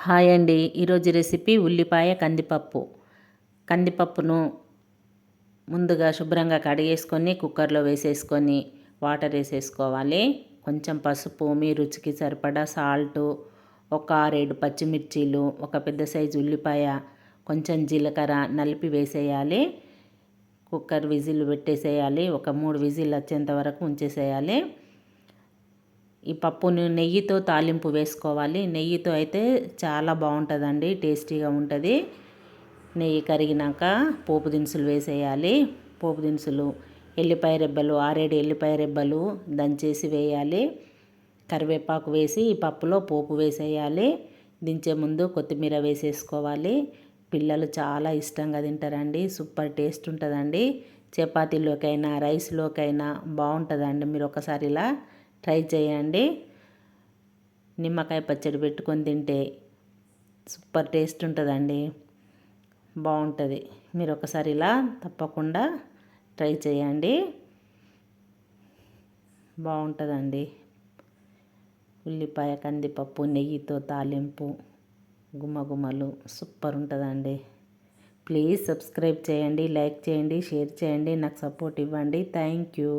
Hi అండి. ఈరోజు recipe ఉల్లిపాయ కందిపప్పు. కందిపప్పును ముందుగా శుభ్రంగా కడిగేసుకొని కుక్కర్లో వేసేసుకొని వాటర్ వేసేసుకోవాలి. కొంచెం పసుపు, మీ రుచికి సరిపడా సాల్టు, ఒక 6-7 పచ్చిమిర్చీలు, ఒక పెద్ద సైజు ఉల్లిపాయ, కొంచెం జీలకర్ర నలిపి వేసేయాలి. కుక్కర్ విజిల్ పెట్టేసేయాలి. ఒక 3 విజిల్ వచ్చేంత వరకు ఉంచేసేయాలి. ఈ పప్పును నెయ్యితో తాలింపు వేసుకోవాలి. నెయ్యితో అయితే చాలా బాగుంటుందండి, టేస్టీగా ఉంటుంది. నెయ్యి కరిగినాక పోపు దినుసులు వేసేయాలి. పోపు దినుసులు ఎల్లిపాయ రెబ్బలు, 6-7 ఎల్లిపాయ రెబ్బలు దంచేసి వేయాలి. కరివేపాకు వేసి ఈ పప్పులో పోపు వేసేయాలి. దించే ముందు కొత్తిమీర వేసేసుకోవాలి. పిల్లలు చాలా ఇష్టంగా తింటారండి. సూపర్ టేస్ట్ ఉంటుందండి. చపాతీలోకైనా రైస్లోకైనా బాగుంటుందండి. మీరు ఒకసారి ఇలా ట్రై చేయండి. నిమ్మకాయ పచ్చడి పెట్టుకొని తింటే సూపర్ టేస్ట్ ఉంటుందండి, బాగుంటుంది. మీరు ఒకసారి ఇలా తప్పకుండా ట్రై చేయండి, బాగుంటుందండి. ఉల్లిపాయ కందిపప్పు నెయ్యితో తాలింపు గుమ్మగుమ్మలు సూపర్ ఉంటుందండి. ప్లీజ్ సబ్స్క్రైబ్ చేయండి, లైక్ చేయండి, షేర్ చేయండి, నాకు సపోర్ట్ ఇవ్వండి. Thank you.